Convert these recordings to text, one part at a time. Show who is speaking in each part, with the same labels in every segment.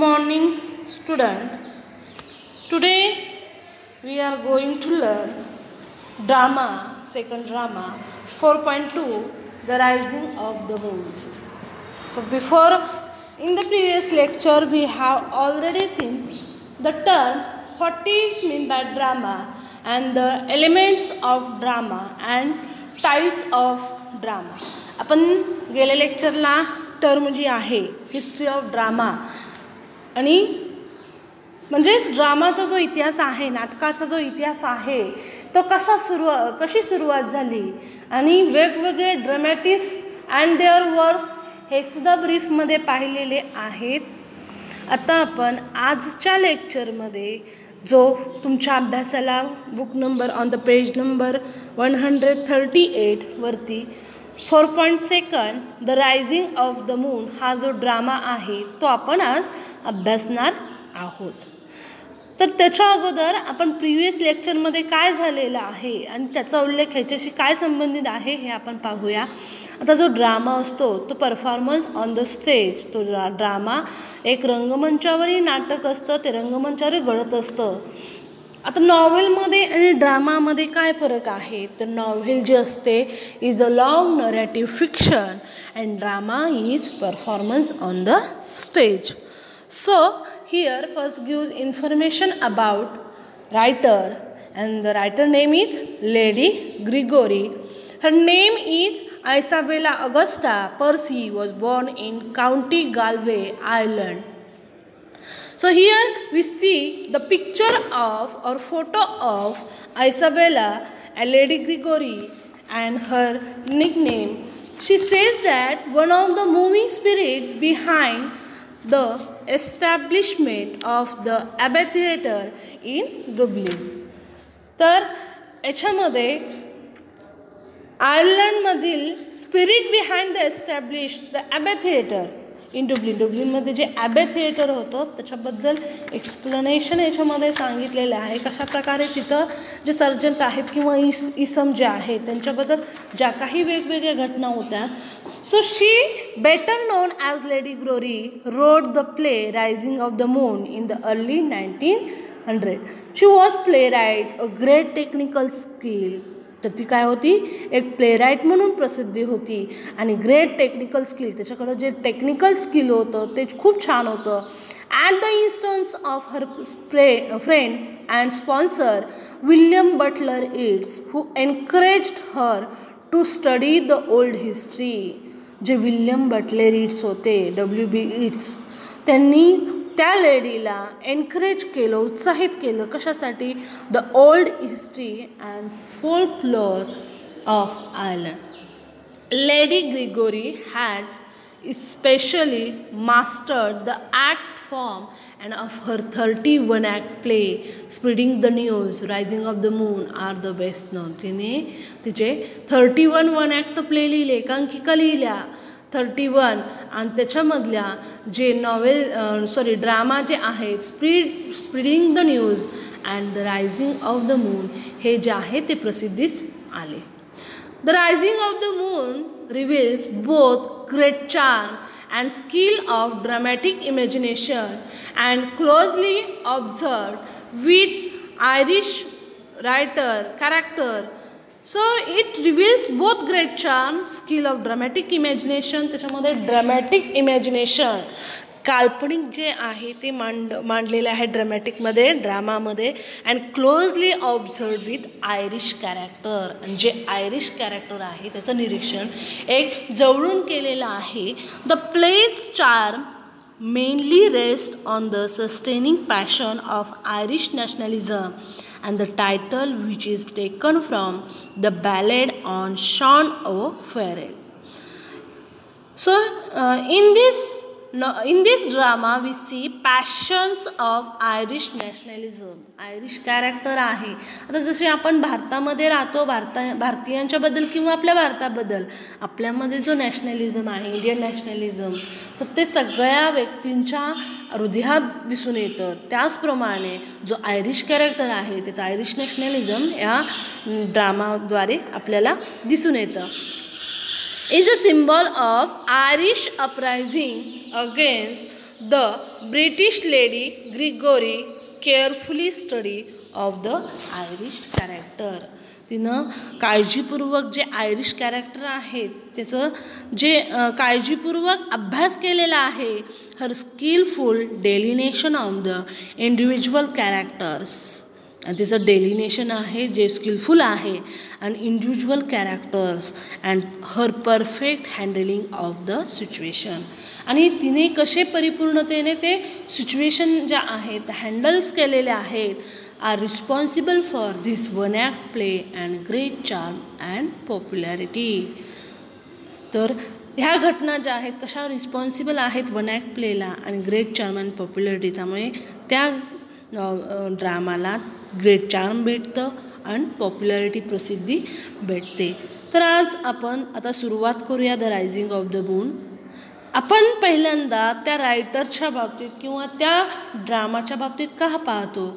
Speaker 1: morning, student. Today we are going to learn drama, second drama 4.2, The Rising of the Moon. So before, in the previous lecture we have already seen the term what is meant by drama and the elements of drama and types of drama. आपण गेल्या लेक्चरला term जी आहे history of drama आणि म्हणजेच ड्रामाचा जो इतिहास आहे, नाटकाचा जो इतिहास आहे तो कशी सुरुवात झाली आणि वेगवेगळे ड्रामॅटिस्ट अँड देअर वर्क्स हे सुद्धा ब्रीफमध्ये पाहिलेले आहेत. आता आपण आजच्या लेक्चरमध्ये जो तुमच्या अभ्यासाला book number on the page number 138 वरती 4.2 the rising of the moon हा जो ड्रामा आहे तो आपण आज अभ्यासणार आहोत. तर त्याच्या अगोदर आपण प्रिव्हियस लेक्चरमध्ये काय झालेलं आहे आणि त्याचा उल्लेख ह्याच्याशी काय संबंधित आहे हे आपण पाहूया. आता जो ड्रामा असतो तो परफॉर्मन्स ऑन द स्टेज, तो ड्रामा एक रंगमंचावरील नाटक असतं, ते रंगमंचावर घडत असतं. आता नॉव्हेलमध्ये आणि ड्रामामध्ये काय फरक आहे तर नॉव्हेल जे असते is a long narrative fiction and drama is performance on the stage. So here first gives information about writer and the writer name is Lady Gregory. Her name is Isabella Augusta Percy, was born in County Galway, Ireland. So here we see the picture of or photo of Isabella and Lady Gregory and her nickname. She says that one of the moving spirit behind the establishment of the Abbey Theatre in Dublin. तर याच्यामध्ये आयर्लंडमधील spirit behind the established the Abbey theatre in डुब्लिनमध्ये जे Abbey theatre होतं त्याच्याबद्दल explanation याच्यामध्ये सांगितलेलं आहे. कशा प्रकारे तिथं जे सर्जंट आहेत किंवा इसम जे आहेत त्यांच्याबद्दल ज्या काही वेगवेगळ्या घटना होत्या. So she better known as Lady Gregory wrote the play rising of the moon in the early 1900. She was playwright a great technical skill. तर ती काय होती एक प्लेराईट म्हणून प्रसिद्धी होती आणि ग्रेट टेक्निकल स्किल, त्याच्याकडं जे टेक्निकल स्किल होतं ते खूप छान होतं. At the instance of her friend and sponsor William Butler Yeats who encouraged her to study the old history. जे विल्यम बटलर इट्स होते WB इट्स त्यांनी त्या लेडीला एनकरेज केलं, उत्साहित केलं कशासाठी the old history and folklore of Ireland. Lady Gregory has especially mastered the act form and of her 31 act play spreading the news rising of the moon are the best known. तिने तिचे 31 act play लिहिले, एकांकिका लिहिल्या 31 आणि त्याच्यामधल्या जे drama जे आहेत spreading the news and the rising of the moon हे जे आहे ते प्रसिद्धीस आले. The rising of the moon reveals both great charm and skill of dramatic imagination and closely observed with Irish writer character. So it reveals both great charm, skill of dramatic imagination. त्याच्यामध्ये dramatic imagination काल्पनिक जे आहे ते मांडलेलं आहे ड्रामॅटिकमध्ये ड्रामामध्ये and closely observe with Irish character. आणि जे आयरिश कॅरेक्टर आहे त्याचं निरीक्षण एक जवळून केलेलं आहे. The plays charm mainly rest on the sustaining passion of Irish nationalism and the title which is taken from the ballad on Sean O'Farrell. So in this drama we see passions of Irish nationalism. Irish character आहे. आता जसे आपण भारतामध्ये राहतो, भारतीयांच्याबद्दल किंवा आपल्या भारताबद्दल आपल्यामध्ये जो नॅशनलिझम आहे इंडियन नॅशनलिझम तर ते सगळ्या व्यक्तींच्या हृदयात दिसून येतं. त्याचप्रमाणे जो आयरिश कॅरेक्टर आहे त्याचं आयरिश नॅशनलिझम या ड्रामाद्वारे आपल्याला दिसून येतं. is a symbol of Irish uprising against the British Lady Gregory carefully study of the Irish character. तिनं काळजीपूर्वक जे आयरिश कॅरेक्टर आहेत त्याचं जे काळजीपूर्वक अभ्यास केलेला आहे. Her skilful delineation of the individual characters. आणि तिचं डेलिनेशन आहे जे स्किलफुल आहे and individual characters and her perfect handling of the situation. आणि तिने कसे परिपूर्णतेने ते सिच्युएशन ज्या आहेत हँडल्स केलेल्या आहेत. Are responsible for this one act play and great charm and popularity. तर ह्या घटना ज्या आहेत कशा रिस्पॉन्सिबल आहेत वन ॲक्ट प्लेला आणि ग्रेट चार्म अँड पॉप्युलॅरिटी. त्यामुळे त्या ड्रामाला ग्रेट चार्म भेटतं आणि पॉप्युलॅरिटी प्रसिद्धी भेटते. तर आज आपण आता सुरुवात करूया the rising of the moon. आपण पहिल्यांदा त्या रायटरच्या बाबतीत किंवा त्या ड्रामाच्या बाबतीत का पाहतो.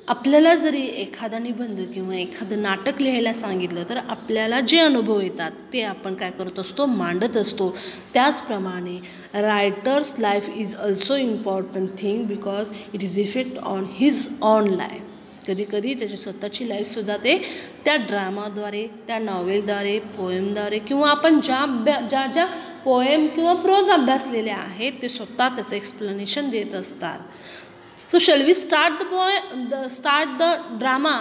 Speaker 1: आपल्याला जरी एखादा निबंध किंवा एखादं नाटक लिहायला सांगितलं तर आपल्याला जे अनुभव येतात ते आपण काय करत असतो मांडत असतो. त्याचप्रमाणे writers life is also important thing because it is effect on his on life. कधीकधी त्याची स्वतःची लाईफसुद्धा ते त्या ड्रामाद्वारे त्या नॉवेलद्वारे पोएमद्वारे किंवा आपण ज्या पोएम किंवा प्रोज अभ्यासलेल्या आहेत ते स्वतः त्याचं एक्सप्लेनेशन देत असतात. So shall we start the drama,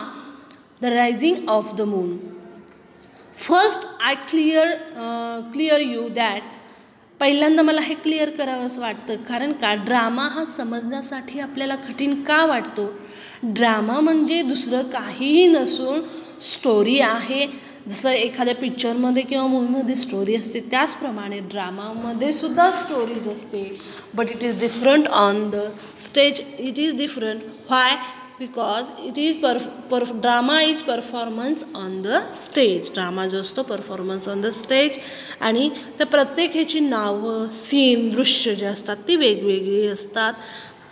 Speaker 1: The Rising of the Moon. First I clear you that पहिल्यांदा मला हे क्लिअर करावं असं वाटतं कारण का ड्रामा हा समजण्यासाठी आपल्याला कठीण का वाटतो. ड्रामा म्हणजे दुसरं काहीही नसून स्टोरी आहे. जसं एखाद्या पिक्चरमध्ये किंवा मूवीमध्ये स्टोरी असते त्याचप्रमाणे ड्रामामध्ये सुद्धा स्टोरीज असते. But it is different on the stage. It is different. Why? Because it is drama is performance on the stage. Drama जो असतो परफॉर्मन्स ऑन द स्टेज आणि त्या प्रत्येक ह्याची नावं सीन दृश्य जे असतात ती वेगवेगळी असतात.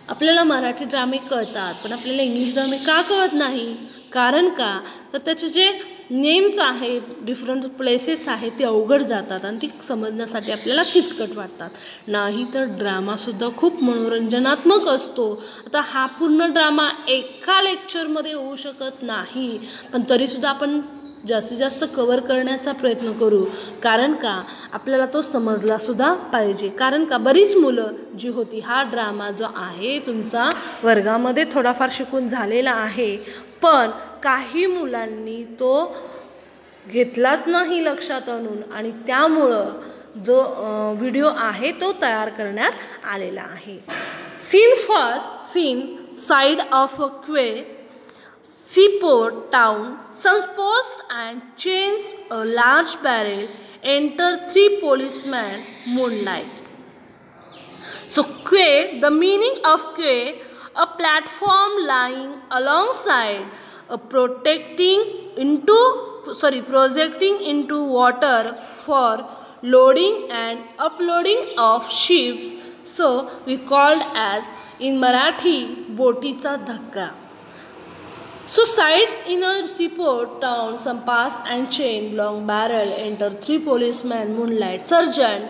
Speaker 1: आपल्याला मराठी ड्रामे कळतात पण आपल्याला इंग्लिश ड्रामे का कळत नाही. कारण का तर त्याचे जे नेम्स आहेत डिफरंट प्लेसेस आहेत ते अवघड जातात आणि ती समजण्यासाठी आपल्याला किचकट वाटतात. नाही तर ड्रामासुद्धा खूप मनोरंजनात्मक असतो. आता हा पूर्ण ड्रामा एका लेक्चरमध्ये होऊ शकत नाही पण तरीसुद्धा आपण जास्तीत जास्त कवर करण्याचा प्रयत्न करू. कारण का आपल्याला तो समजलासुद्धा पाहिजे. कारण का बरीच मुलं जी होती हा ड्रामा जो आहे तुमचा वर्गामध्ये थोडाफार शिकून झालेला आहे पण काही मुलांनी तो घेतलाच नाही लक्षात आणून आणि त्यामुळं जो व्हिडिओ आहे तो तयार करण्यात आलेला आहे. Scene first scene side of a quay seaport town. Some post and chains a large barrel. Enter 3 policemen. Moonlight. So quay, the meaning of quay, a platform lying alongside a projecting into water for loading and uploading of ships. So we called as in Marathi boटीचा धक्का. So sides in a seaport town, some pass and chain, long barrel, enter 3 policemen, moonlight, sergeant.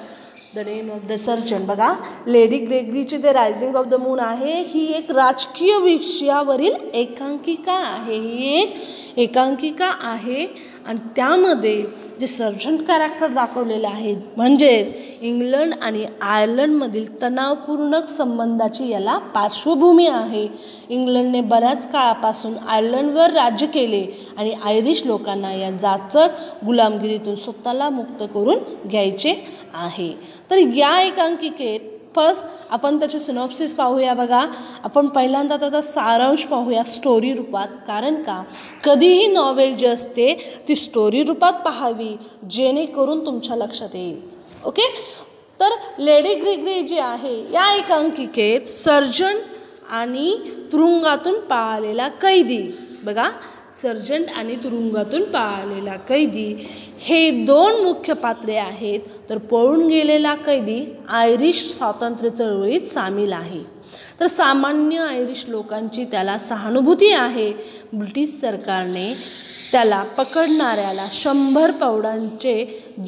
Speaker 1: The name of the sergeant. बघा lady ग्रेगरीची the rising of the moon आहे. ही एक राजकीय विषयावरील एकांकिका आहे. ही एक एकांकिका आहे आणि त्यामध्ये जे सर्जंट कॅरेक्टर दाखवलेले आहेत म्हणजेच इंग्लंड आणि आयर्लंडमधील तणावपूर्ण संबंधाची याला पार्श्वभूमी आहे. इंग्लंडने बऱ्याच काळापासून आयर्लंडवर राज्य केले आणि आयरिश लोकांना या जाचक गुलामगिरीतून स्वतःला मुक्त करून घ्यायचे आहे. तर या एकांकिकेत फर्स्ट आपण त्याचे सिनॉप्सिस पाहूया. बघा आपण पहिल्यांदा त्याचा सारांश पाहूया स्टोरी रूपात. कारण का कधीही नॉवेल जी असते ती स्टोरी रूपात पाहावी जेणेकरून तुमच्या लक्षात येईल. ओके. तर लेडी ग्रेगरी जी आहे या एकांकिकेत सर्जंट आणि तुरुंगातून पळालेला कैदी. बघा सर्जंट आणि तुरुंगातून पळालेला कैदी हे 2 मुख्य पात्रे आहेत. तर पळून गेलेला कैदी आयरिश स्वातंत्र्य चळवळीत सामील आहे. तर सामान्य आयरिश लोकांची त्याला सहानुभूती आहे. ब्रिटिश सरकारने त्याला पकडणाऱ्याला 100 पौंडांचे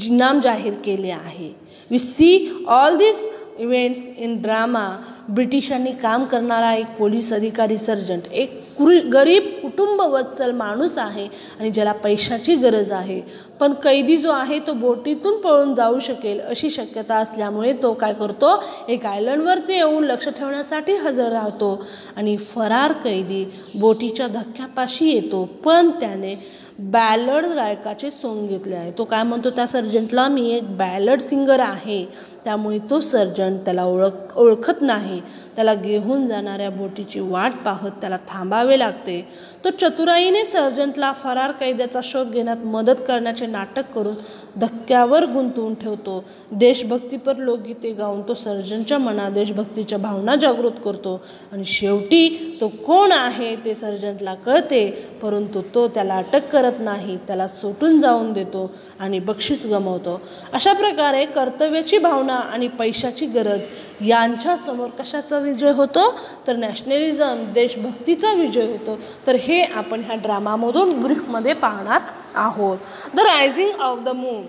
Speaker 1: इनाम जाहीर केले आहे. We see all this events in drama ब्रिटिशांनी काम करणारा एक पोलीस अधिकारी सर्जंट एक गरीब कुटुंबवत्सल माणूस आहे आणि ज्याला पैशाची गरज आहे, पण कैदी जो आहे तो बोटीतून पळून जाऊ शकेल अशी शक्यता असल्यामुळे तो काय करतो, एक आयलंडवरती येऊन लक्ष ठेवण्यासाठी हजर राहतो आणि फरार कैदी बोटीच्या धक्क्यापाशी येतो, पण त्याने बॅलड गायकाचे सोंग घेतले आहे. तो काय म्हणतो त्या सर्जंटला, मी एक बॅलड सिंगर आहे. त्यामुळे तो सर्जंट त्याला ओळखत नाही. त्याला घेऊन जाणाऱ्या बोटीची वाट पाहत त्याला थांबावे लागते. तो चतुराईने सर्जंटला फरार कैद्याचा शोध घेण्यात मदत करण्याचे नाटक करून धक्क्यावर गुंतवून ठेवतो. देशभक्तीपर लोकगीते गाऊन तो सर्जंटच्या मनात देशभक्तीच्या भावना जागृत करतो आणि शेवटी तो कोण आहे ते सर्जंटला कळते, परंतु तो त्याला अटक करत नाही, त्याला सोटून जाऊन देतो आणि बक्षीस गमावतो. अशा प्रकारे कर्तव्याची भावना आणि पैशाची गरज यांच्यासमोर कशाचा विजय होतो, तर नॅशनलिझम देशभक्तीचा विजय होतो. तर हे आपण ह्या ड्रामामधून ब्रीफमध्ये पाहणार आहोत. The rising of the moon.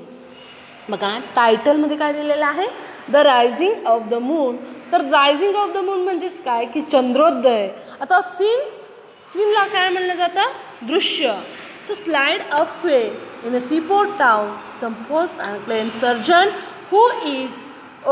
Speaker 1: बघा टायटलमध्ये काय दिलेलं आहे, the rising of the moon. तर रायझिंग ऑफ द मून म्हणजेच काय की चंद्रोदय. आता सीनला काय म्हणलं जातं, दृश्य. So slide of quay in a seaport town, some post and claim sergeant who is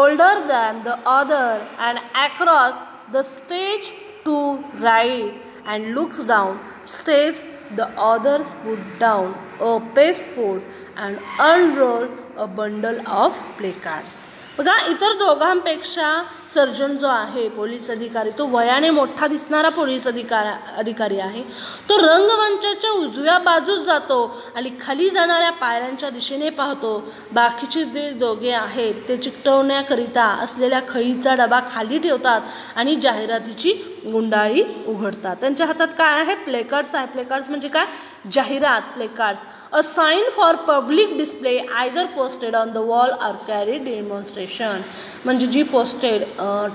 Speaker 1: older than the other and across the stage to right and looks down steps the others put down a passport and unroll a bundle of placards. बघा इतर दोघांपेक्षा surgeon जो आहे police अधिकारी तो वयाने मोठा दिसणारा police अधिकारी आहे. तो रंगमंचाच्या उजव्या बाजूस जातो आणि खाली जाणाऱ्या पायऱ्यांच्या दिशेने पाहतो. बाकीचे जे दोघे आहेत ते चिकटवण्याकरिता असलेल्या खळीचा डबा खाली ठेवतात आणि जाहिरातीची गुंडाळी उघडतात. त्यांच्या हातात काय आहे, प्लेकार्ड्स आहे. प्लेकार्ड्स म्हणजे काय, जाहिरात. Placards a sign for public display either posted on the wall or carried demonstration. म्हणजे जी पोस्टेड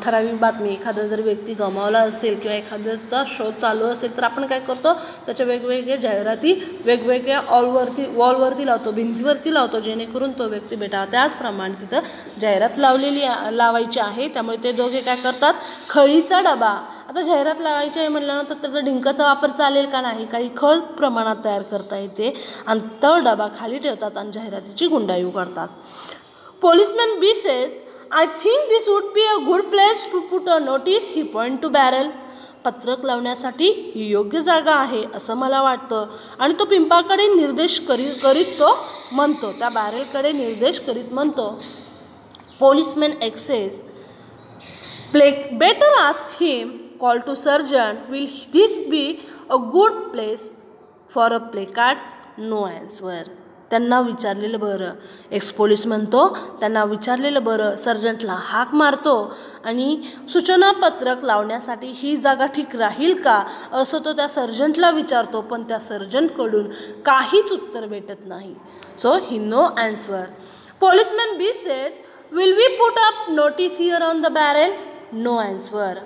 Speaker 1: ठराविक बातमी, एखादा जर व्यक्ती गमावला असेल किंवा एखाद्याचा शोध चालू असेल तर आपण काय करतो, त्याच्या वेगवेगळ्या जाहिराती वेगवेगळ्या वॉलवरती लावतो, भिंतीवरती लावतो, जेणेकरून तो व्यक्ती भेटावा. त्याचप्रमाणे तिथं जाहिरात लावायची आहे. त्यामुळे ते दोघे काय करतात, खळीचा डबा. आता जाहिरात लावायची आहे म्हटल्यानंतर त्याचा डिंकाचा वापर चालेल का नाही, काही खळ प्रमाणात तयार करता येते आणि तो डबा खाली ठेवतात आणि जाहिरातीची गुंडाळी उघडतात. Policeman B says, I think this would be a good place to put a notice. He point to barrel. पत्रक लावण्यासाठी ही योग्य जागा आहे असं मला वाटतं. आणि तो पिंपाकडे निर्देश करीत तो म्हणतो, त्या बॅरेलकडे निर्देश करीत म्हणतो. Policeman X says, better ask him. Call to sergeant, will this be a good place for a placard? No answer. त्यांना विचारलेलं बरं. एक्स पोलीस म्हणतो त्यांना विचारलेलं बरं. सर्जंटला हाक मारतो आणि सूचनापत्रक लावण्यासाठी ही जागा ठीक राहील का असं तो त्या सर्जंटला विचारतो, पण त्या सर्जंटकडून काहीच उत्तर भेटत नाही. So he no answer. Policeman B says, will we put up notice here on the barrel? No answer.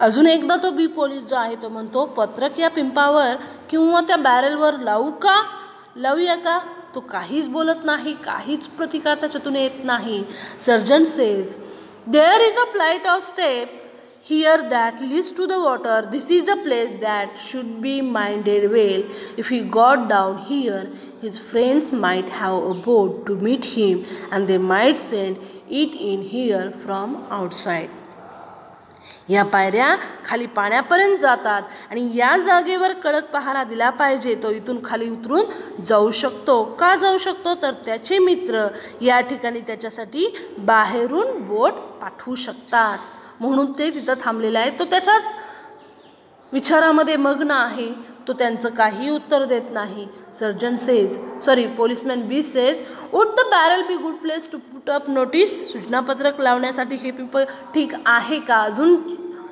Speaker 1: अजून एकदा तो बी पोलीस जो आहे तो म्हणतो, पत्रक या पिंपावर किंवा त्या बॅरेलवर लावूया का? तो काहीच बोलत नाही, काहीच प्रतिकार त्याच्यातून येत नाही. Sergeant says, there is a flight of step here that leads to the water. This is a place that should be minded well. If he got down here his friends might have a boat to meet him and they might send it in here from outside. या पायऱ्या खाली पाण्यापर्यंत जातात आणि या जागेवर कडक पहारा दिला पाहिजे. तो इथून खाली उतरून जाऊ शकतो. का जाऊ शकतो, तर त्याचे मित्र या ठिकाणी त्याच्यासाठी बाहेरून बोट पाठवू शकतात, म्हणून ते तिथं थांबलेलं आहे. तो त्याच्याच विचारामध्ये मग्न आहे. तो त्यांचं काही उत्तर देत नाही. Policeman B says, would the barrel be good place to put up notice? सूचनापत्रक लावण्यासाठी हे पिंप ठीक आहे का? अजून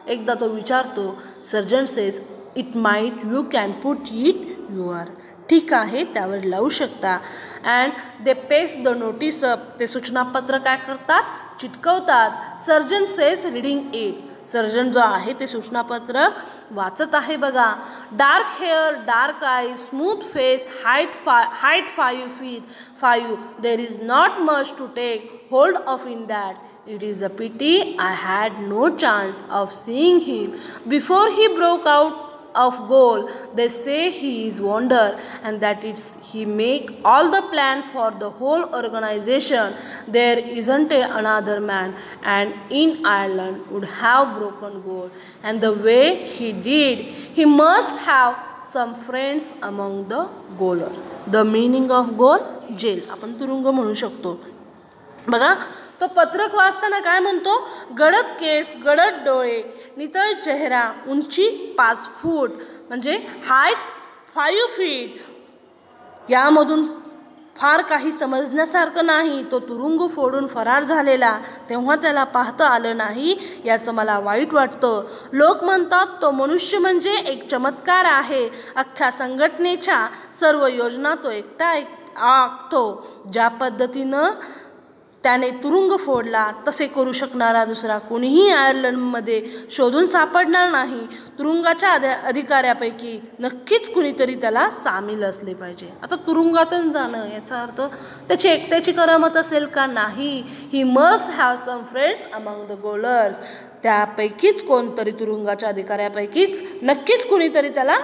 Speaker 1: एकदा तो विचारतो. Sergeant says, it might, you can put it your. ठीक आहे, त्यावर लावू शकता. And they paste the notice up. ते सूचनापत्र काय करतात, चिटकवतात. Sergeant says, reading it. Sergeant जो आहे ते सूचनापत्रक वाचत आहे. बघा, dark hair, dark eyes, smooth face, height 5 feet 5. There is not much to take hold of in that. It is a pity I had no chance of seeing him before he broke out of goal. They say he is wonder and that he make all the plan for the whole organization. There isn't another man and in Ireland would have broken goal, and the way he did, he must have some friends among the goaler. The meaning of goal, jail. आपण तुरुंग म्हणू शकतो. बघा, तो पत्रक वाचताना काय म्हणतो, गडद केस, गडद डोळे, नितळ चेहरा, उंची 5 फूट म्हणजे हाईट 5 फीट, यामधून फार काही समजण्यासारखं नाही. तो तुरुंग फोडून फरार झालेला तेव्हा त्याला पाहता आलं नाही याचं मला वाईट वाटतं. लोक म्हणतात तो मनुष्य म्हणजे एक चमत्कार आहे. अख्ख्या संघटनेच्या सर्व योजना तो एकटा आखतो. ज्या पद्धतीनं त्याने तुरुंग फोडला तसे करू शकणारा दुसरा कोणीही आयर्लंडमध्ये शोधून सापडणार नाही. तुरुंगाच्या अधिकाऱ्यापैकी नक्कीच कुणीतरी त्याला सामील असले पाहिजे. आता तुरुंगातून जाणं याचा अर्थ त्याची एकट्याची करामत असेल का? नाही. He must have some friends among the gaolers. त्यापैकीच कोणतरी, तुरुंगाच्या अधिकाऱ्यापैकीच नक्कीच कुणीतरी त्याला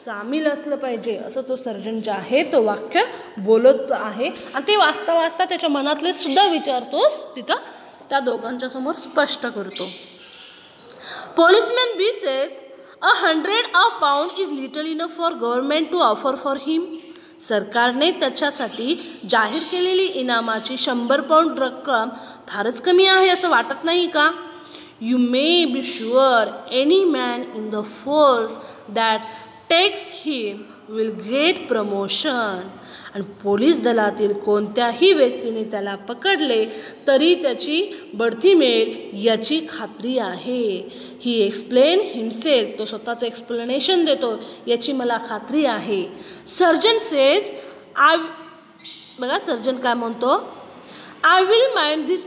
Speaker 1: सामील असलं पाहिजे, असं तो सर्जन जे आहे तो वाक्य बोलत आहे. आणि ते वाचता वाचता त्याच्या मनातले सुद्धा विचारतोस तिथं त्या दोघांच्या समोर स्पष्ट करतो. Policeman B says, 100 pounds is little enough for government to offer for him. सरकारने त्याच्यासाठी जाहीर केलेली इनामाची 100 पाऊंड रक्कम फारच कमी आहे असं वाटत नाही का? You may be sure any man in the force that takes him will get promotion. आणि पोलीस दलातील कोणत्याही व्यक्तीने त्याला पकडले तरी त्याची बढती मिळेल याची खात्री आहे. ही एक्सप्लेन हिमसेल्फ. तो स्वतःचं एक्सप्लेनेशन देतो, याची मला खात्री आहे. सर्जन सेज, बघा सर्जन काय म्हणतो, I will mind this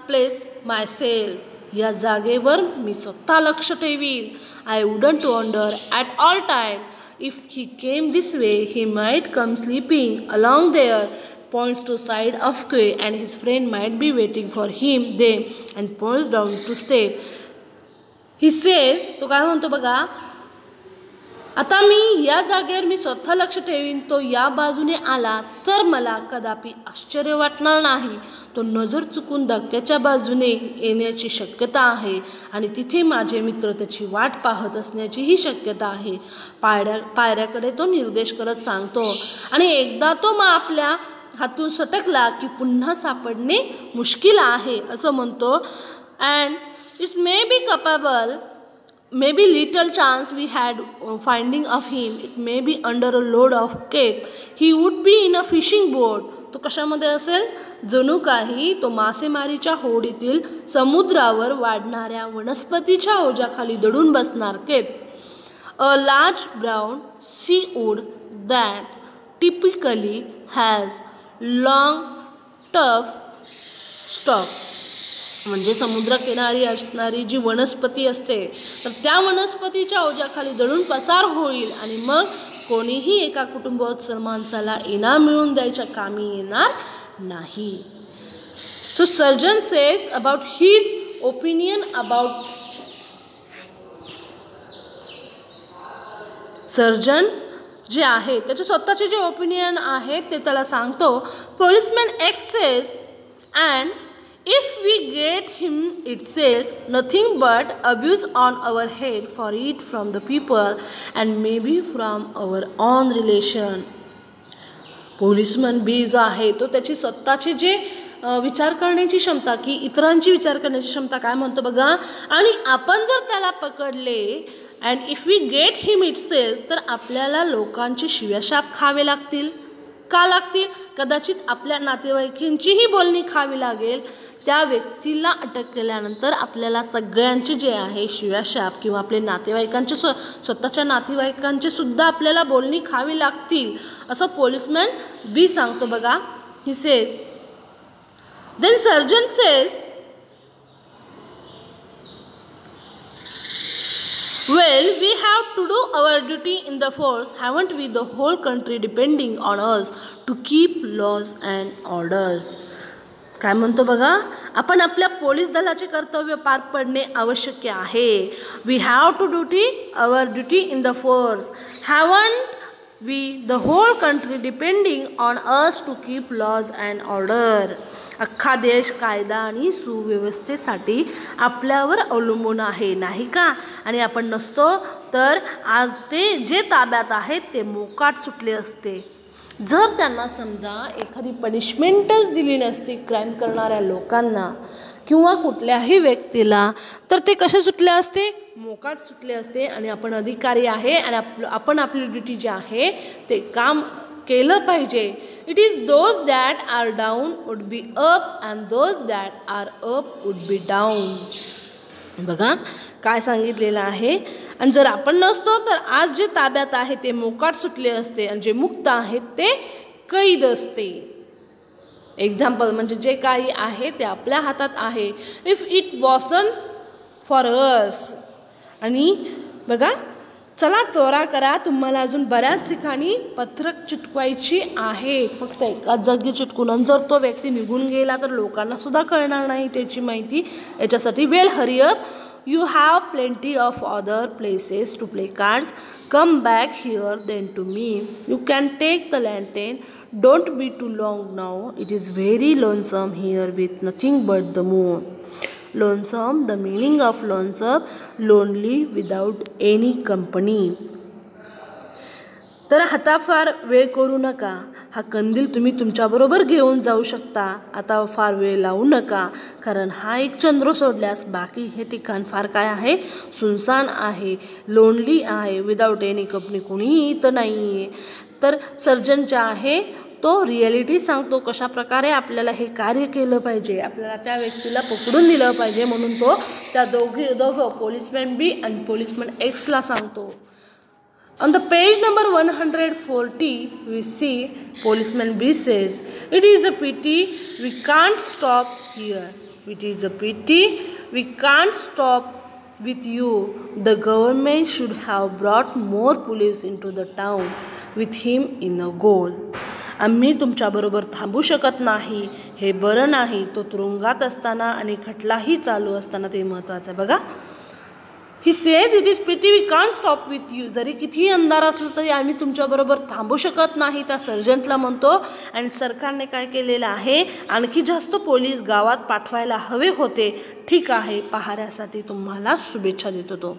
Speaker 1: place myself. या जागेवर मी स्वतः लक्ष ठेवीन. I wouldn't wonder at all time if he came this way he might come slipping along there, points to side of quay and his friend might be waiting for him them and points down to step. He says, तो काय म्हणतो बघा, आता मी या जागेवर मी स्वतः लक्ष ठेवीन. तो या बाजूने आला तर मला कदापि आश्चर्य वाटणार नाही. तो नजर चुकून धक्क्याच्या बाजूने येण्याची शक्यता आहे आणि तिथे माझे मित्र त्याची वाट पाहत असण्याचीही शक्यता आहे. पायऱ्याकडे तो निर्देश करत सांगतो. आणि एकदा तो आपल्या हातून सटकला की पुन्हा सापडणे मुश्किल आहे असं म्हणतो. And it may be capable, maybe little chance we had finding of him. It may be under a load of cape. He would be in a fishing boat. तो कशामध्ये असेल? जणू काही तो मासेमारीच्या होडीतील समुद्रावर वाढणाऱ्या वनस्पतीच्या ओझ्याखाली दडून बसणार. Cape, a large brown seaweed that typically has long tough stalk. म्हणजे समुद्रकिनारी असणारी जी वनस्पती असते तर त्या वनस्पतीच्या ओझ्याखाली दडून पसार होईल आणि मग कोणीही एका कुटुंबात माणसाला इनाम मिळवून द्यायच्या कामी येणार नाही. So surgeon says about his opinion about, surgeon जे आहे त्याचे स्वतःचे जे ओपिनियन आहे ते त्याला सांगतो. Policeman x says, and if we get him itself nothing but abuse on our head for it from the people and maybe from our own relation. Policeman B जो आहे तो त्याची स्वतःची जे विचार करण्याची क्षमता की इतरांची विचार करण्याची क्षमता काय म्हणतो बघा. आणि आपण जर त्याला पकडले and if we get him itself तर आपल्याला लोकांचे शिव्याशाप खावे लागतील. का लागतील? कदाचित आपल्या नातेवाईकांचीही बोलणी खावी लागेल. त्या व्यक्तीला अटक केल्यानंतर आपल्याला सगळ्यांचे जे आहे शिव्याशाप किंवा आपले नातेवाईकांचे स्वतःच्या नातेवाईकांचे सुद्धा आपल्याला बोलणी खावी लागतील असं पोलिसमॅन बी सांगतो बघा. He says, then sergeant says, well, we have to do our duty in the force, haven't we? The whole country depending on us to keep laws and orders. काय म्हणतो बघा, आपण आपल्या पोलीस दलाचे कर्तव्य पार पडणे आवश्यक आहे. We have to duty our duty in the force. Haven't we the whole country depending on us to keep laws and order. अख्खा देश कायदा आणि सुव्यवस्थेसाठी आपल्यावर अवलंबून आहे, नाही का? आणि आपण नसतो तर आज ते जे ताब्यात आहेत ते मोकाट सुटले असते. जर त्यांना समजा एखादी पनिशमेंटच दिली नसती क्राईम करणाऱ्या लोकांना किंवा कुठल्याही व्यक्तीला, तर ते कसे सुटले असते? मोकाट सुटले असते. आणि आपण अधिकारी आहे आणि आपण आपली ड्युटी जे आहे ते काम केलं पाहिजे. It is those that are down would be up and those that are up would be down. बघा काय सांगितलेलं आहे. आणि जर आपण नसतो तर आज जे ताब्यात आहे ते मोकाट सुटले असते आणि जे मुक्त आहेत ते कैद असते. एक्झाम्पल म्हणजे जे काही आहे ते आपल्या हातात आहे. If it wasn't for us. आणि बघा चला त्वरा करा, तुम्हाला अजून बऱ्याच ठिकाणी पत्रक चिटकवायची आहेत. फक्त एकाच जागी चिटकून जर तो व्यक्ती निघून गेला तर लोकांना सुद्धा कळणार नाही त्याची माहिती. याच्यासाठी well hurry up. You have plenty of other places to play cards. Come back here then to me. You can take the lantern. Don't be too long now. It is very lonesome here with nothing but the moon. Lonesome, the meaning of lonesome, lonely without any company. तर हाताफार वेळ करू नका. हा कंदील तुम्ही तुमच्याबरोबर घेऊन जाऊ शकता. आता फार वेळ लावू नका, कारण हा एक चंद्र सोडल्यास बाकी हे ठिकाण फार काय आहे? सुनसान आहे, लोनली आहे, विदाऊट एनी कंपनी, कोणीही इथं नाही आहे. तर सर्जन जे आहे तो रिॲलिटी सांगतो कशा प्रकारे आपल्याला हे कार्य केलं पाहिजे, आपल्याला त्या व्यक्तीला पकडून दिलं पाहिजे. म्हणून तो त्या दोघं पोलिसमॅन बी आणि पोलिसमॅन एक्सला सांगतो. On the page number 140, we see policeman B says, "It is a pity we can't stop here. It is a pity we can't stop with you. The government should have brought more police into the town with him in a goal." आम्ही तुमच्याबरोबर थांबू शकत नाही, हे बरं नाही. तो तुरुंगात असताना आणि खटलाही चालू असताना ते महत्त्वाचं आहे. बघा he says it is pity we can't stop with you. जरी कितीही अंधार असलं तरी आम्ही तुमच्याबरोबर थांबू शकत नाही, त्या सर्जंटला म्हणतो. आणि सरकारने काय केलेलं आहे, आणखी जास्त पोलीस गावात पाठवायला हवे होते. ठीक आहे, पहाऱ्यासाठी तुम्हाला शुभेच्छा देतो तो.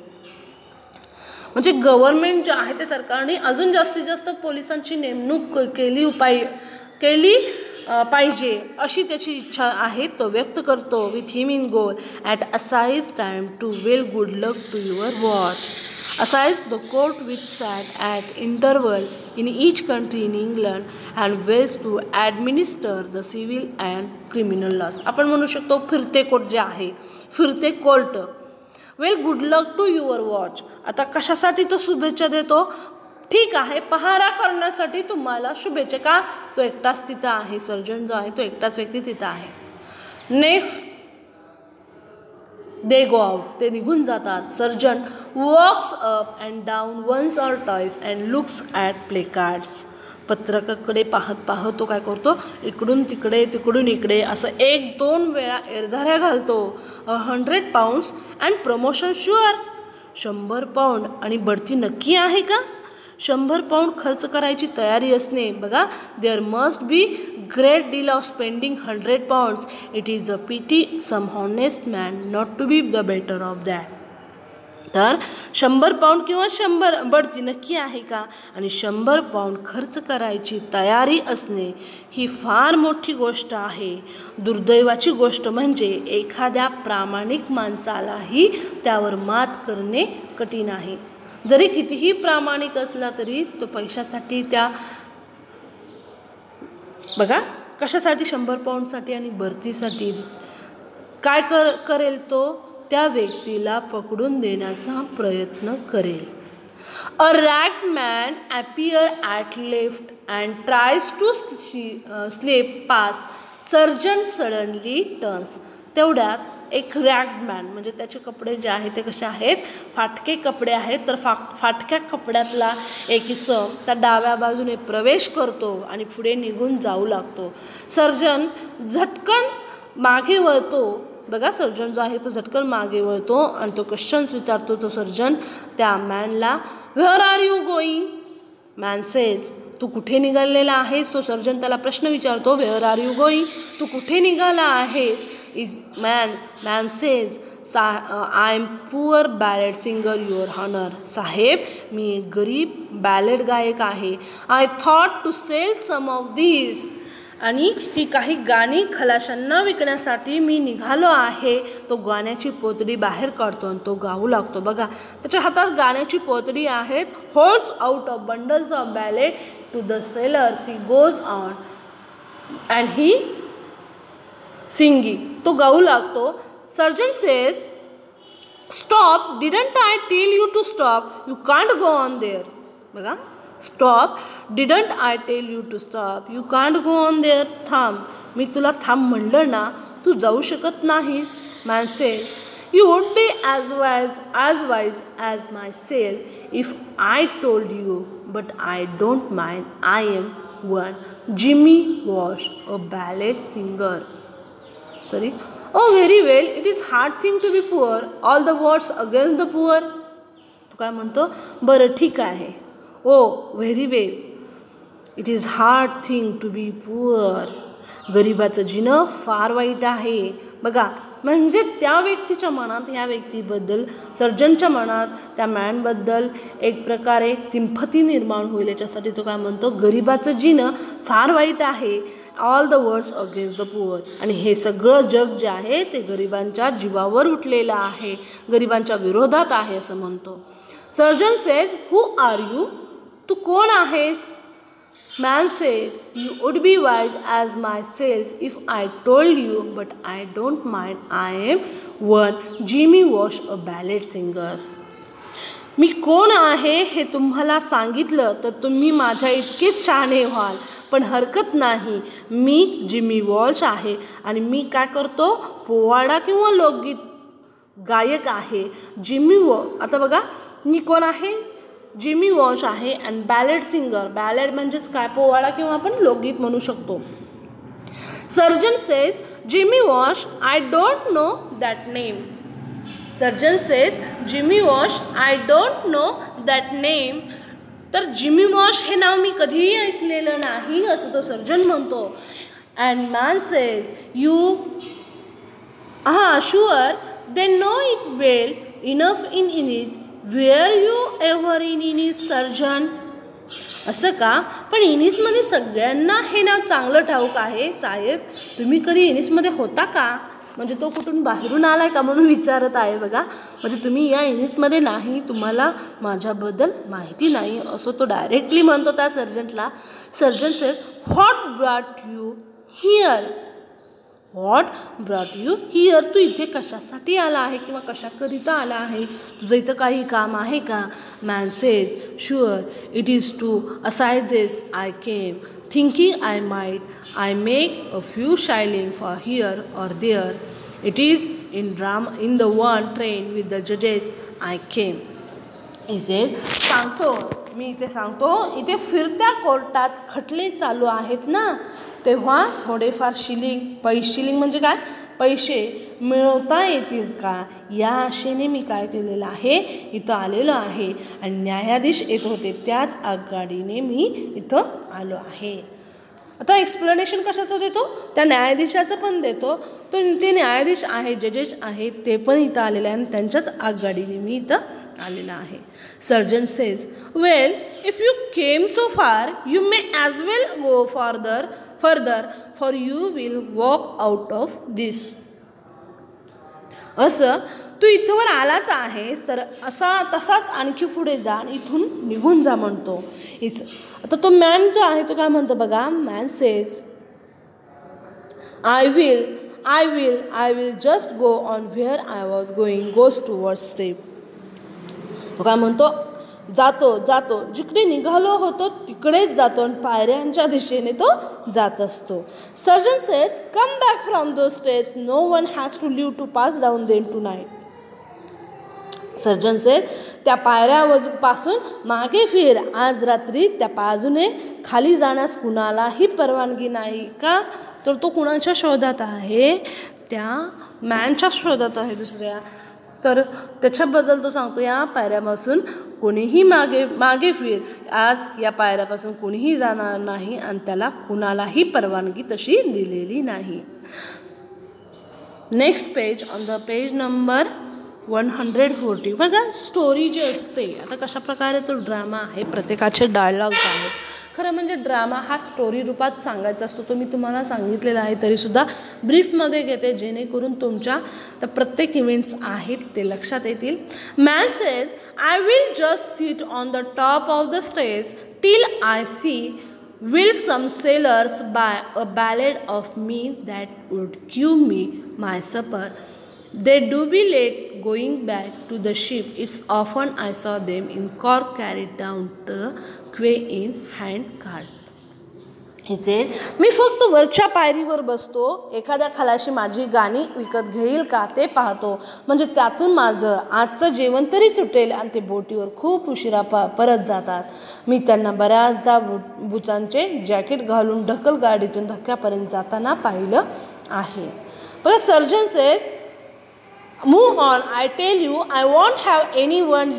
Speaker 1: म्हणजे गव्हर्नमेंट जे आहे ते सरकारने अजून जास्तीत जास्त पोलिसांची नेमणूक केली पाहिजे अशी त्याची इच्छा आहे. तो व्यक्त करतो. With him in gaol at assize time to well good luck to your watch. Assize the court which sat at interval in each country in England and Wales to administer the civil and criminal laws. आपण म्हणू शकतो फिरते court जे आहे, फिरते court. Well good luck to your watch. आता कशासाठी तो शुभेच्छा देतो? ठीक आहे, पहारा करण्यासाठी तुम्हाला शुभेच्छा. का? तो एकटाच तिथं आहे. सर्जन जो आहे तो एकटाच व्यक्ती तिथं आहे. Next they go out. ते निघून जातात. Sergeant walks up and down once or twice and looks at play cards. पत्रकाकडे पाहत तो काय करतो? इकडून तिकडे तिकडून इकडे असं 1-2 वेळा एरझाऱ्या घालतो. 100 pounds and promotion sure. 100 pound आणि बढती नक्की आहे का? 100 pound खर्च करायची तयारी असणे. बघा there must be great deal of spending 100 pounds. It is a pity some honest man not to be the better of that. तर 100 pound किंवा 100 बढती नक्की आहे का? आणि 100 pound खर्च करायची तयारी असणे ही फार मोठी गोष्ट आहे. दुर्दैवाची गोष्ट म्हणजे एखाद्या प्रामाणिक माणसालाही त्यावर मात करणे कठीण आहे. जरी कितीही प्रामाणिक असला तरी तो पैशासाठी त्या बघा कशासाठी 100 poundसाठी आणि भरतीसाठी काय करेल तो? त्या व्यक्तीला पकडून देण्याचा प्रयत्न करेल. A rat man appear at left and tries to slip past. Surgeon suddenly turns. तेवढ्यात एक रॅट मॅन म्हणजे त्याचे कपडे जे आहेत ते कसे आहेत? फाटके कपडे आहेत. तर फाटक्या कपड्यातला एक इसम त्या डाव्या बाजूने प्रवेश करतो आणि पुढे निघून जाऊ लागतो. सर्जन झटकन मागे वळतो बघा, सर्जन जो आहे तो झटकन मागे वळतो आणि तो क्वेश्चन्स विचारतो तो सर्जन त्या मॅनला, where are you going? Man says, तू कुठे निघालेला आहेस? तो सर्जन त्याला प्रश्न विचारतो, व्हेअर आर यू गोईंग? तू कुठे निघाला आहेस? Man says, I am poor ballad singer your honour. साहेब, मी एक गरीब बॅलेड गायक आहे. I thought to sell some of this. आणि ती काही गाणी खलाशांना विकण्यासाठी मी निघालो आहे. तो गाण्याची पोतडी बाहेर काढतो आणि तो गाऊ लागतो. बघा, त्याच्या हातात गाण्याची पोतडी आहेत. Holds out of bundles of ballad to the sailors. He goes on and he singing. तो गाऊ लागतो. Surgeon says, stop, didn't I tell you to stop? You can't go on there. बघा, stop, didn't I tell you to stop? You can't go on there. थांब, मी तुला थांब म्हणलं ना, तू जाऊ शकत नाहीस. Man says, you would be as wise as myself if I told you, but I don't mind. I am one Jimmy Wash, a ballad singer. Sorry. Oh, very well. It is hard thing to be poor. All the words against the poor. तू काय म्हणतो? बरं, ठीक आहे. Oh, very well. It is hard thing to be poor. गरिबाचं जीणं फार वाईट आहे. बघा, म्हणजे त्या व्यक्तीच्या मनात ह्या व्यक्तीबद्दल, सर्जनच्या मनात त्या मॅनबद्दल एक प्रकारे सिंपथी निर्माण होईल याच्यासाठी तो काय म्हणतो, गरिबाचं जीणं फार वाईट आहे. All the words against the poor. आणि हे सगळं जग जे आहे ते गरिबांच्या जीवावर उठलेलं आहे, गरिबांच्या विरोधात आहे असं म्हणतो. Surgeon says, who are you? तू कोण आहेस? Man says, you would be wise as myself if I told you, but I don't mind. I am one Jimmy Wash, a ballad singer. मी कोण आहे हे तुम्हाला सांगितलं तर तुम्ही माझ्या इतकेच शहाणे व्हाल, पण हरकत नाही. मी जिमी वॉल्श आहे आणि मी काय करतो, पोवाडा किंवा लोकगीत गायक आहे. आता बघा, मी कोण आहे? जिमी वॉश आहे अँड बॅलेड सिंगर. बॅलेड म्हणजेच काय, पोवाडा किंवा आपण लोकगीत म्हणू शकतो. Surgeon says, Jimmy wash, I don't know that name. Surgeon says, Jimmy wash, I don't know that name. तर जिमी वॉश हे नाव मी कधीही ऐकलेलं नाही असं तो सर्जन म्हणतो. And man says, you sure they know it well enough in English. Were you ever in English sergeant? असं का? पण इंग्लिशमध्ये सगळ्यांना हे नाव चांगलं ठाऊक आहे. साहेब, तुम्ही कधी इंग्लिशमध्ये होता का? म्हणजे तो कुठून बाहेरून आलाय का म्हणून विचारत आहे. बघा, म्हणजे तुम्ही या इंग्लिशमध्ये नाही, तुम्हाला माझ्याबद्दल माहिती नाही असं तो डायरेक्टली म्हणतो त्या सर्जनला. Surgeon says, what brought you here? What brought you here? तू इथे कशासाठी आला आहे किंवा कशाकरिता आला आहे? तुझं इथं काही काम आहे का? Man says, sure, it is to assizes I came, thinking I might I make a few shilling for here or there. It is in the one train with the जजेस आय केम. इसे सांगतो, मी इथे सांगतो, इथे फिरत्या कोर्टात खटले चालू आहेत ना, तेव्हा थोडेफार शिलिंग म्हणजे काय, पैसे मिळवता येतील का या आशेने मी काय केलेलं आहे, इथं आलेलो आहे. आणि न्यायाधीश येत होते त्याच आगगाडीने मी इथं आलो आहे. आता एक्सप्लेनेशन कशाचं देतो? त्या न्यायाधीशाचं पण देतो. ते न्यायाधीश आहे, जजेस आहेत, ते पण इथं आलेले आहे आणि त्यांच्याच आगगाडीने मी इथं आलेला आहे. Surgeon says, well, if you came so far you may as well go further for you will walk out of this. असं तू इथवर आलाच आहेस तर तसाच आणखी पुढे जा, इथून निघून जा म्हणतो. आता तो मॅन जो आहे तो काय म्हणतो बघा, man says, I will just go on where I was going, goes towards step. तो काय म्हणतो, जातो जिकडे निघालो होतो तिकडेच जातो आणि पायऱ्यांच्या दिशेने तो जात असतो. Sergeant says, come back from those steps, no one has to leave to pass down them tonight. Sergeant says, त्या पायऱ्यापासून मागे फिर, आज रात्री त्या बाजूने खाली जाण्यास कुणालाही परवानगी नाही. का? तर तो कुणाच्या शोधात आहे? त्या मॅनच्या शोधात आहे दुसऱ्या. तर त्याच्याबद्दल तो सांगतो, या पायऱ्यापासून कोणीही मागे फिर, आज या पायऱ्यापासून कोणीही जाणार नाही आणि त्याला कुणालाही परवानगी तशी दिलेली नाही. Next page, on the page number 140. बघा स्टोरी जी असते, आता कशा प्रकारे तो ड्रामा आहे, प्रत्येकाचे डायलॉग्स आहेत. खरं म्हणजे ड्रामा हा स्टोरी रूपात सांगायचा असतो, तो मी तुम्हाला सांगितलेला आहे, तरीसुद्धा ब्रीफमध्ये घेते जेणेकरून तुमच्या तर प्रत्येक इव्हेंट्स आहेत ते लक्षात येतील. Man says, I will just sit on the top of the steps till I see will some sailors buy a ballad of me that would give me my supper. They do be late going back to the ship. It's often I saw them in cork carried down the quay in hand cart. He said, मी फक्त वरच्या पायरीवर बसतो, एखाद्या खलाशी माझी गाणी विकत घेईल का ते पाहतो, म्हणजे त्यातून माझं आजचं जेवण तरी सुटेल. आणि ते बोटीवर खूप उशिरा परत जातात. मी त्यांना बऱ्याचदा बुचांचे जॅकेट घालून ढकल गाडीतून धक्क्यापर्यंत जाताना पाहिलं आहे. बघा surgeon says, move on, I tell you, I won't have anyone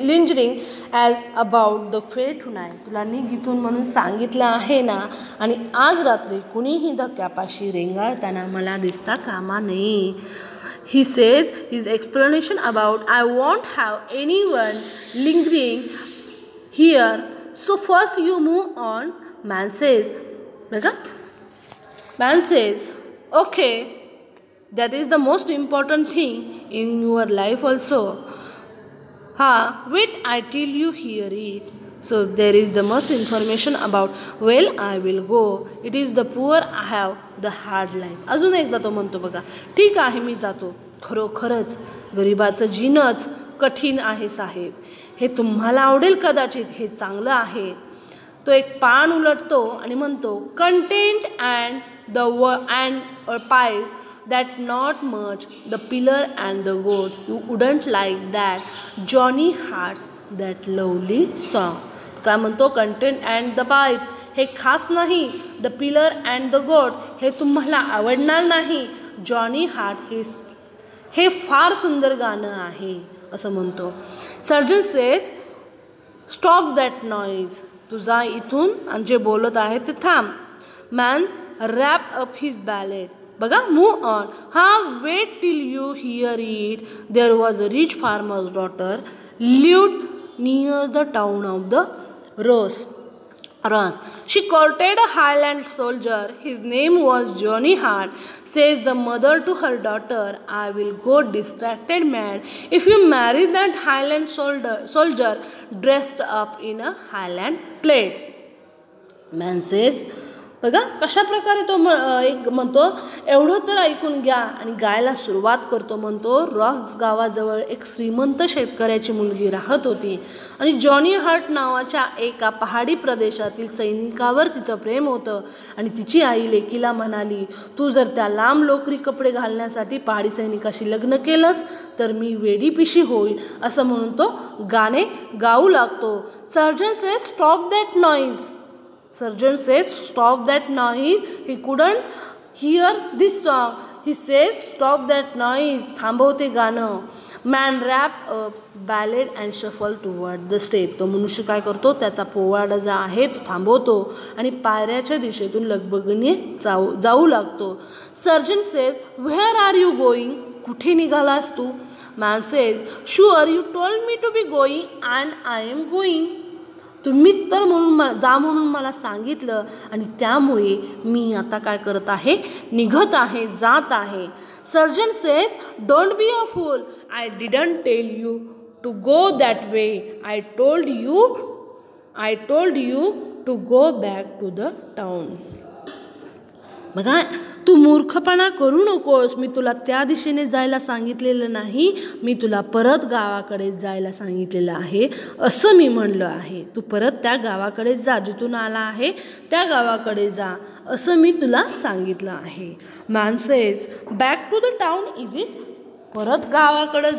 Speaker 1: lingering as about the quay tonight. तुला निघितून म्हणून सांगितलं आहे ना, आणि आज रात्री कुणीही धक्क्यापाशी रेंगाळताना मला दिसता कामा नये. He says his explanation about I won't have anyone lingering here. So first you move on. Man says, बघा, man says, okay, that is the most important thing in your life also. Wait, I till you hear it. So there is the most information about, well, I will go. It is the poor I have the hard life. अजून एकदा तो म्हणतो बघा, ठीक आहे मी जातो, खरोखरच गरिबाचं जीणंच कठीण आहे साहेब. हे तुम्हाला आवडेल कदाचित, हे चांगलं आहे. तो एक पान उलटतो आणि म्हणतो, content and a pipe that not much, the pillar and the goat. You wouldn't like that. Johnny Hart's that lovely song. काय म्हणतो, कंटेंट अँड द पाईप हे खास नाही, द पिलर अँड द गोट हे तुम्हाला आवडणार नाही, जॉनी हार्ट हे फार सुंदर गाणं आहे असं म्हणतो. Surgeon says, stop that noise. तू जा इथून आणि जे बोलत आहे ते थांब. Man wrap up his ballad. बघा, move on. Wait till you hear it. There was a rich farmer's daughter lived near the town of the Ross. She courted a Highland soldier. His name was Johnny Hart. Says the mother to her daughter, I will go distracted mad if you marry that Highland soldier dressed up in a Highland plate. Man says, बघा कशा प्रकारे तो एक म्हणतो, एवढं तर ऐकून घ्या, आणि गायला सुरुवात करतो. म्हणतो, रॉस गावाजवळ एक श्रीमंत शेतकऱ्याची मुलगी राहत होती आणि जॉनी हार्ट नावाच्या एका पहाडी प्रदेशातील सैनिकावर तिचं प्रेम होतं. आणि तिची आई लेकीला म्हणाली, तू जर त्या लांब लोकरी कपडे घालण्यासाठी पहाडी सैनिकाशी लग्न केलंस तर मी वेडीपिशी होईल. असं म्हणून तो गाणे गाऊ लागतो. Surgeon says, stop that noise. Surgeon says, stop that noise. He couldn't hear this song. He says, stop that noise. थांबवते गाणं. Man rap up ballad and shuffle toward the step. तो मनुष्य काय करतो, त्याचा पोवाडा जो आहे तो थांबवतो आणि पायऱ्याच्या दिशेतून लगबगीने जाऊ लागतो. Surgeon says, where are you going? कुठे निघालास तू? Man says, sure, you told me to be going and I am going. तुम्हीच तर म्हणून मला सांगितलं आणि त्यामुळे मी आता काय करत आहे, निघत आहे, जात आहे. Surgeon says, don't be a fool. I didn't tell you to go that way. I told you to go back to the town. बघा, तू मूर्खपणा करू नकोस. मी तुला त्या दिशेने जायला सांगितलेलं नाही, मी तुला परत गावाकडे जायला सांगितलेलं आहे असं मी म्हणलं आहे. तू परत त्या गावाकडे जा, जिथून आला आहे त्या गावाकडे जा असं मी तुला सांगितलं आहे. Man says, back to the town is it. परत गावाकडे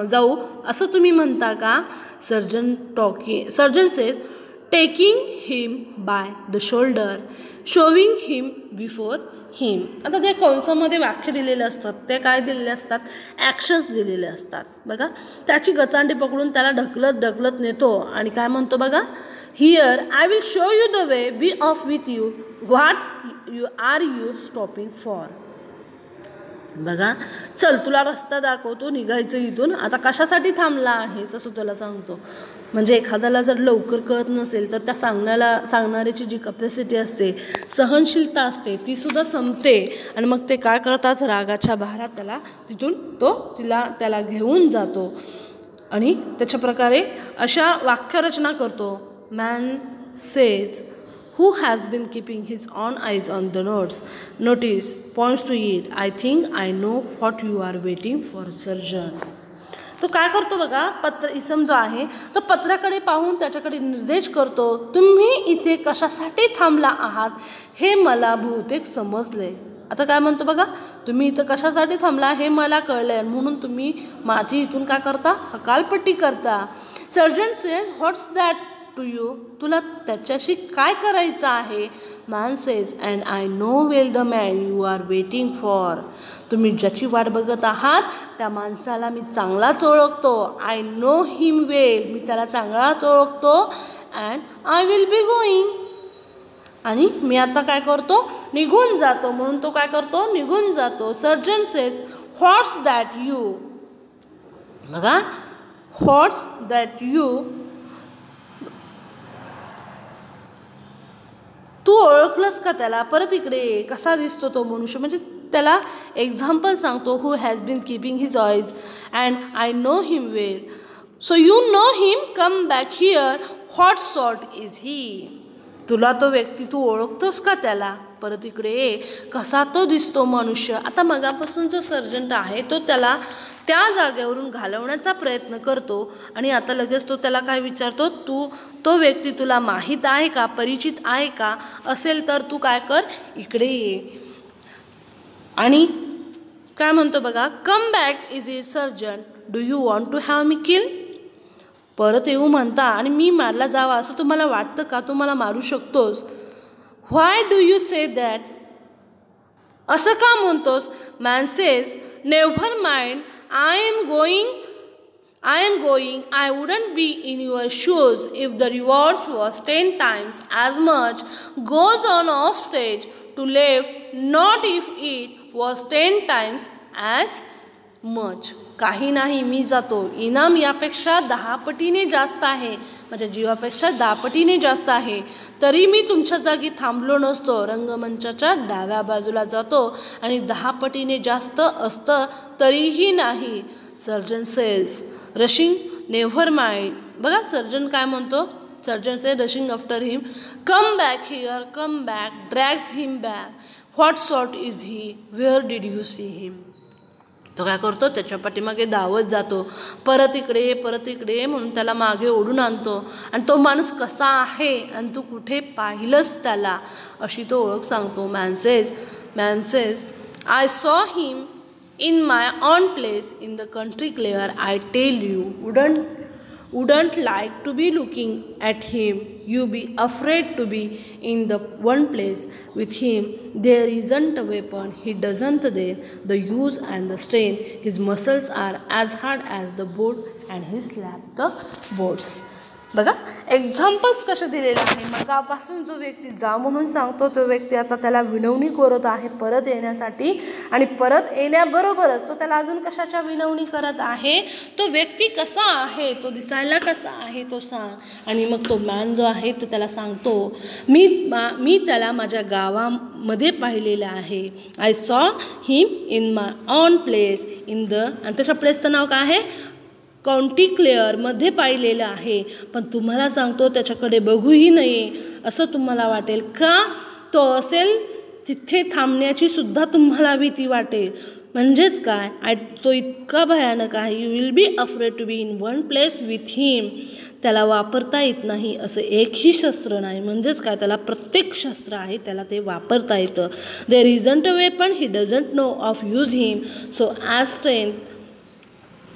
Speaker 1: जाऊ असं तुम्ही म्हणता का? Surgeon says, taking him by the shoulder, shoving him before him. आता जे कंसामध्ये वाक्य दिलेले असतात ते काय दिलेले असतात, ॲक्शन्स दिलेले असतात. बघा, त्याची गचांडी पकडून त्याला ढकलत ढकलत नेतो आणि काय म्हणतो बघा, here I will show you the way, be off with you, what you are you stopping for. बघा, चल तुला रस्ता दाखवतो, निघायचं इथून, आता कशासाठी थांबला आहेस असं तुला सांगतो. म्हणजे एखाद्याला जर लवकर कळत नसेल तर त्या सांगणाऱ्याची जी कपॅसिटी असते, सहनशीलता असते, ती सुद्धा संपते आणि मग ते काय करतात, रागाच्या भारात त्याला घेऊन जातो आणि त्याच्या प्रकारे अशा वाक्यरचना करतो. Man says who has been keeping his own eyes on the notice points to it, I think I know what you are waiting for, surgeon. तो काय करतो बघा, इसम जो आहे तो पत्राकडे पाहून त्याच्याकडे निर्देश करतो. तुम्ही इथे कशासाठी थांबला आहात हे मला बहुतेक समजले. आता काय म्हणतो बघा, तुम्ही इथं कशासाठी थांबला हे मला कळलंय म्हणून तुम्ही माझी इथून काय करता, हकालपट्टी करता. Sergeant says what's that to you, तुला त्याच्याशी काय करायचं आहे. Man says and I know well the man you are waiting for, तुम्ही ज्याची वाट बघत आहात त्या माणसाला मी चांगलाच ओळखतो. आय नो हिम वेल, मी त्याला चांगलाच ओळखतो. And I will be going, आणि मी आता काय करतो, निघून जातो. म्हणून तो काय करतो, निघून जातो. Surgeon says what's that you, बघा, व्हॉट्स दॅट यू, तू ओळखलंस का त्याला. परत इकडे कसा दिसतो तो मनुष्य, म्हणजे त्याला एक्झाम्पल सांगतो. Who has been keeping his eyes and I know him well, so you know him, come back here, what sort is he. तुला तो व्यक्ती तू ओळखतोस का त्याला, परत इकडे कसा तो दिसतो मनुष्य. आता मगापासून जो सर्जंट आहे तो त्याला त्या जागेवरून घालवण्याचा प्रयत्न करतो आणि आता लगेच तो त्याला काय विचारतो, तो व्यक्ती तुला माहीत आहे का, परिचित आहे का, असेल तर तू काय कर, इकडे ये. आणि काय म्हणतो बघा, come back is it sergeant, do you want to have me kill, परत येऊ म्हणता आणि मी मारला जावा असं तुम्हाला वाटतं का, तू मला मारू शकतोस. व्हाय डू यू से दॅट, असं का म्हणतोस. Man says never mind, I am going, I wouldn't be in your shoes if the rewards was 10 times as much, goes on off stage to live, not if it was 10 times as much. काही नाही, मी जातो, इनाम यापेक्षा 10 पटीने जास्त आहे, माझ्या जीवापेक्षा 10 पटीने जास्त आहे, तरी मी तुमच्या जागी थांबलो नसतो. रंगमंचाच्या डाव्या बाजूला जातो आणि 10 पटीने जास्त असतं तरीही नाही. Surgeon says rushing never mind, बघा सर्जन काय म्हणतो, surgeon says rushing after him, come back here, come back, drags him back, what sort is he, where did you see him. तो काय करतो, त्याच्या पाठीमागे धावत जातो, परत इकडे म्हणून त्याला मागे ओढून आणतो आणि तो माणूस कसा आहे आणि तू कुठे पाहिलंस त्याला अशी तो ओळख सांगतो. Man says I saw him in my on place in the country clear, I tell you wouldn't like to be looking at him, you be afraid to be in the one place with him. There isn't a weapon he doesn't then the use and the strain, his muscles are as hard as the board and he slapped the boards. बघा examples कसे दिलेले आहे. मगापासून जो व्यक्ती जा म्हणून सांगतो तो व्यक्ती आता त्याला विनवणी करत आहे परत येण्यासाठी, आणि परत येण्याबरोबरच तो त्याला अजून कशाच्या विनवणी करत आहे, तो व्यक्ती कसा आहे, तो दिसायला कसा आहे तो सांग. आणि मग तो मॅन जो आहे तो त्याला सांगतो, मी त्याला माझ्या गावामध्ये पाहिलेलं आहे. I saw him in my on place in the, आणि त्याच्या प्लेसचं नाव काय आहे, काउंटी क्लेअरमध्ये पाहिलेलं आहे. पण तुम्हाला सांगतो त्याच्याकडे बघूही नये असं तुम्हाला वाटेल का, तो असेल तिथे थांबण्याची सुद्धा तुम्हाला भीती वाटेल. म्हणजेच काय, तो इतका भयानक आहे. You will be afraid to be in one place with him, त्याला वापरता येत नाही असं एकही शस्त्र नाही. म्हणजेच काय, त्याला प्रत्येक शस्त्र आहे त्याला ते वापरता येतं. There isn't a weapon he doesn't know of use him, so as strength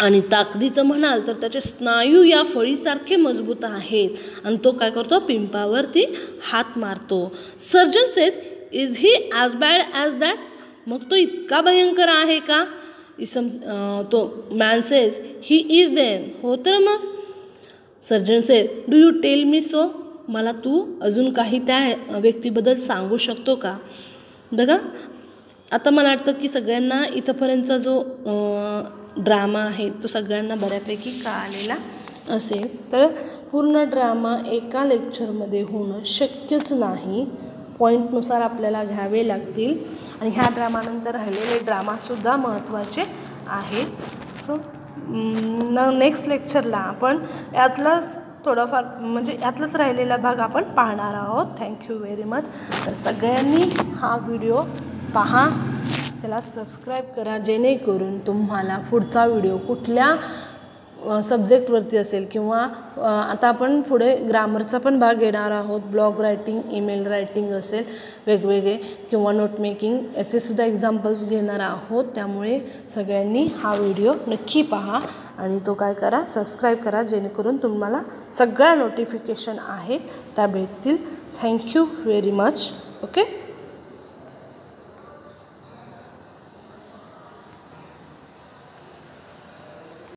Speaker 1: आणि ताकदीचं म्हणाल तर त्याचे स्नायू या फळीसारखे मजबूत आहेत आणि तो काय करतो, पिंपावरती हात मारतो. Sergeant says, is he as bad as that? मग तो इतका भयंकर आहे का? तो man says, he is then. हो तर मग. Sergeant says, do you tell me so? मला तू अजून काही त्या व्यक्तीबद्दल सांगू शकतो का? बघा, आता मला वाटतं की सगळ्यांना इथंपर्यंतचा जो ड्रामा आहे तो सगळ्यांना बऱ्यापैकी कळालेला असेल. तर पूर्ण ड्रामा एका लेक्चरमध्ये होणं शक्यच नाही. पॉईंटनुसार आपल्याला घ्यावे लागतील आणि ह्या ड्रामानंतर राहिलेले ड्रामासुद्धा महत्त्वाचे आहेत. सो नेक्स्ट लेक्चरला आपण यातलाच थोडाफार म्हणजे यातलाच राहिलेला भाग आपण पाहणार आहोत. Thank you very much. तर सगळ्यांनी हा व्हिडिओ पहा, त्याला सबस्क्राईब करा, जेणेकरून तुम्हाला पुढचा व्हिडिओ कुठल्या सब्जेक्टवरती असेल किंवा आता आपण पुढे ग्रामरचा पण भाग घेणार आहोत. ब्लॉग रायटिंग, ईमेल रायटिंग असेल वेगवेगळे किंवा नोट मेकिंग याचेसुद्धा एक्झाम्पल्स घेणार आहोत. त्यामुळे सगळ्यांनी हा व्हिडिओ नक्की पहा आणि तो काय करा, सबस्क्राईब करा, जेणेकरून तुम्हाला सगळ्या नोटिफिकेशन आहेत त्या भेटतील. Thank you very much. ओके.